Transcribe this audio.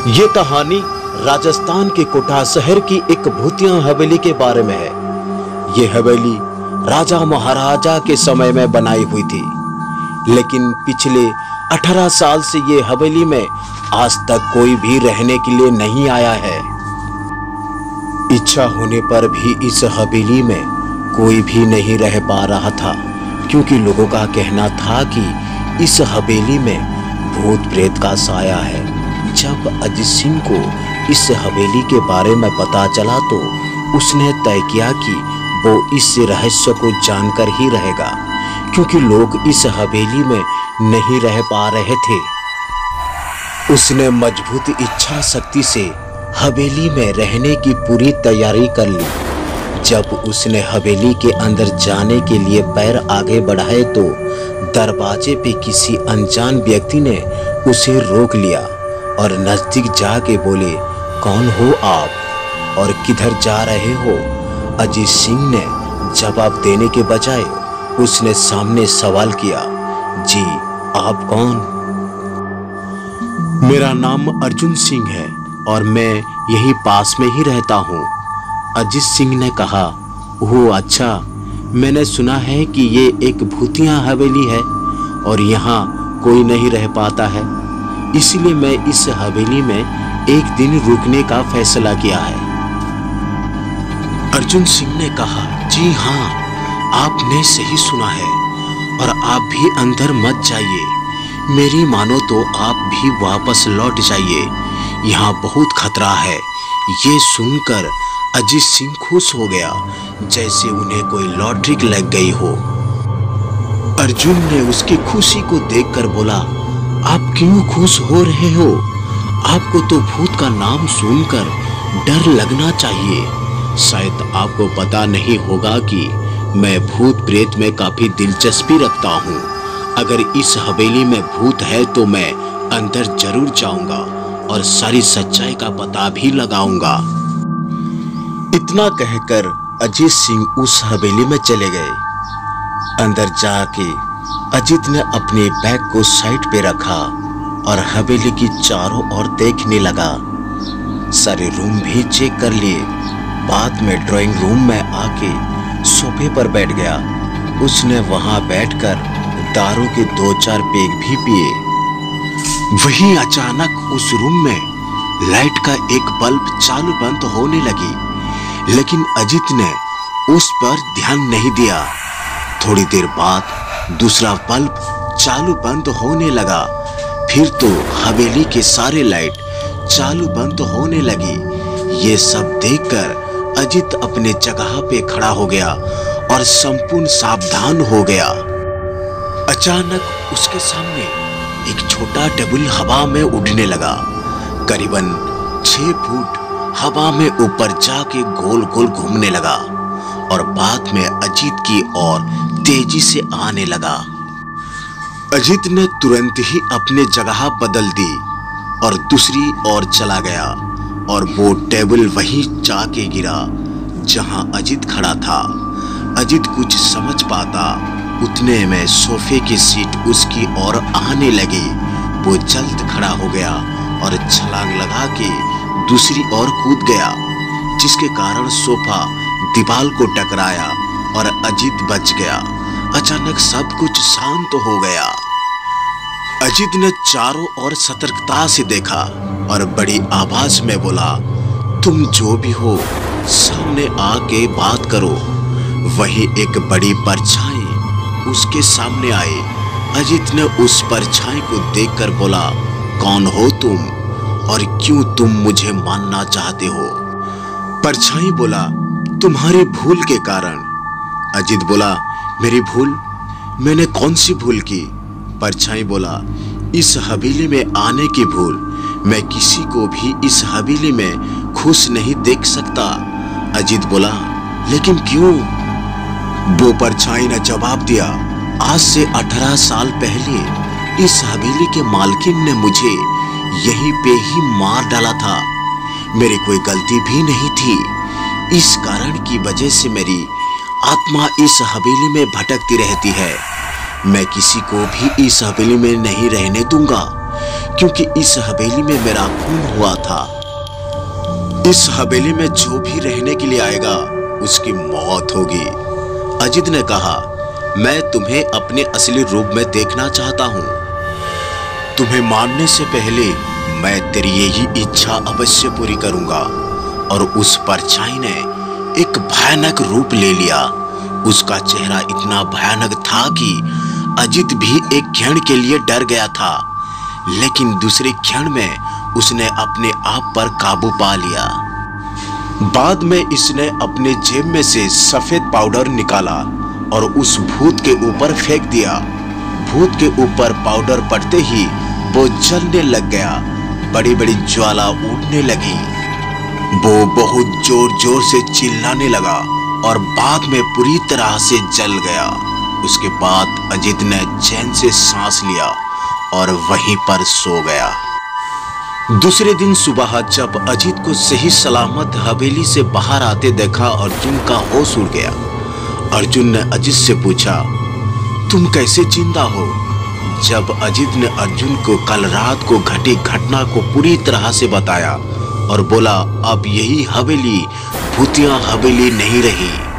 ये कहानी राजस्थान के कोटा शहर की एक भूतिया हवेली के बारे में है। ये हवेली राजा महाराजा के समय में बनाई हुई थी, लेकिन पिछले 18 साल से ये हवेली में आज तक कोई भी रहने के लिए नहीं आया है। इच्छा होने पर भी इस हवेली में कोई भी नहीं रह पा रहा था, क्योंकि लोगों का कहना था कि इस हवेली में भूत प्रेत का साया है। जब अजीत सिंह को इस हवेली के बारे में पता चला तो उसने तय किया कि वो इस रहस्य को जानकर ही रहेगा, क्योंकि लोग इस हवेली में नहीं रह पा रहे थे। उसने मजबूत इच्छा शक्ति से हवेली में रहने की पूरी तैयारी कर ली। जब उसने हवेली के अंदर जाने के लिए पैर आगे बढ़ाए तो दरवाजे पे किसी अनजान व्यक्ति ने उसे रोक लिया और नजदीक जाके बोले, कौन हो आप और किधर जा रहे हो? अजीत सिंह ने जवाब देने के बजाय उसने सामने सवाल किया, जी आप कौन? मेरा नाम अर्जुन सिंह है और मैं यही पास में ही रहता हूँ। अजीत सिंह ने कहा, ओह अच्छा, मैंने सुना है कि ये एक भूतिया हवेली है और यहाँ कोई नहीं रह पाता है, इसलिए मैं इस हवेली में एक दिन रुकने का फैसला किया है। अर्जुन सिंह ने कहा, जी हाँ, आपने सही सुना है और आप भी अंदर मत जाइए। मेरी मानो तो आप भी वापस लौट जाइए, यहाँ बहुत खतरा है। ये सुनकर अजीत सिंह खुश हो गया, जैसे उन्हें कोई लॉटरी लग गई हो। अर्जुन ने उसकी खुशी को देखकर बोला, आप क्यों खुश हो रहे हो? आपको तो भूत का नाम सुनकर डर लगना चाहिए। शायद आपको पता नहीं होगा कि मैं भूत प्रेत में काफी दिलचस्पी रखता हूँ। अगर इस हवेली में भूत है तो मैं अंदर जरूर जाऊंगा और सारी सच्चाई का पता भी लगाऊंगा। इतना कहकर अजीत सिंह उस हवेली में चले गए। अंदर जाके अजीत ने अपने बैग को साइड पे रखा और हवेली की चारों ओर देखने लगा। सारे रूम भी चेक कर लिए। बाद में ड्राइंग रूम में आके सोफे पर बैठ गया। उसने वहां बैठकर दारू के 2-4 पेग भी पिए। वहीं अचानक उस रूम में लाइट का एक बल्ब चालू बंद होने लगी, लेकिन अजीत ने उस पर ध्यान नहीं दिया। थोड़ी देर बाद दूसरा बल्ब चालू बंद होने लगा। फिर तो हवेली के सारे लाइट चालू बंद होने लगी। ये सब देखकर अजीत अपने जगह पे खड़ा हो गया और संपूर्ण सावधान हो गया। अचानक उसके सामने एक छोटा टेबल हवा में उड़ने लगा। करीबन 6 फुट हवा में ऊपर जाके गोल गोल घूमने लगा और बाद में अजीत की ओर तेजी से आने लगा। अजीत ने तुरंत ही अपने जगह बदल दी और दूसरी ओर चला गया और वो टेबल वहीं जाके गिरा जहां अजीत खड़ा था। अजीत कुछ समझ पाता उतने में सोफे की सीट उसकी ओर आने लगी। वो जल्द खड़ा हो गया और छलांग लगा के दूसरी ओर कूद गया, जिसके कारण सोफा दीवार को टकराया और अजीत बच गया। अचानक सब कुछ शांत हो गया। अजीत ने चारों ओर सतर्कता से देखा और बड़ी आवाज में बोला, तुम जो भी हो सामने आके बात करो। वही एक बड़ी परछाई उसके सामने आई। अजीत ने उस परछाई को देखकर बोला, कौन हो तुम और क्यों तुम मुझे मानना चाहते हो? परछाई बोला, तुम्हारी भूल के कारण। अजीत बोला, मेरी भूल? मैंने कौन सी भूल की? परछाई बोला, इस हवेली में आने की भूल। मैं किसी को भी इस हवेली में खुश नहीं देख सकता। अजीत बोला, लेकिन क्यों? वो परछाई ने जवाब दिया, आज से 18 साल पहले इस हवेली के मालकिन ने मुझे यहीं पे ही मार डाला था। मेरी कोई गलती भी नहीं थी। इस कारण की वजह से मेरी आत्मा इस हवेली में भटकती रहती है। मैं किसी को भी इस हवेली में नहीं रहने दूंगा, क्योंकि इस हवेली में मेरा खून हुआ था। इस हवेली में जो भी रहने के लिए आएगा उसकी मौत होगी। अजित ने कहा, मैं तुम्हें अपने असली रूप में देखना चाहता हूं। तुम्हें मारने से पहले मैं तेरी यही इच्छा अवश्य पूरी करूंगा। और उस परछाई ने एक भयानक रूप ले लिया। उसका चेहरा इतना भयानक था कि अजित भी एक क्षण के लिए डर गया था, लेकिन दूसरे क्षण में उसने अपने आप पर काबू पा लिया। बाद में इसने अपने जेब में से सफेद पाउडर निकाला और उस भूत के ऊपर फेंक दिया। भूत के ऊपर पाउडर पड़ते ही वो जलने लग गया। बड़ी बड़ी ज्वाला उठने लगी। वो बहुत जोर जोर से चिल्लाने लगा और बाद में पूरी तरह से जल गया। उसके बाद अजित ने चैन से सांस लिया और वहीं पर सो गया। दूसरे दिन सुबह जब अजित को सही सलामत हवेली से बाहर आते देखा, अर्जुन का होश उड़ गया। अर्जुन ने अजित से पूछा, तुम कैसे जिंदा हो? जब अजित ने अर्जुन को कल रात को घटी घटना को पूरी तरह से बताया और बोला, अब यही हवेली भूतिया हवेली नहीं रही।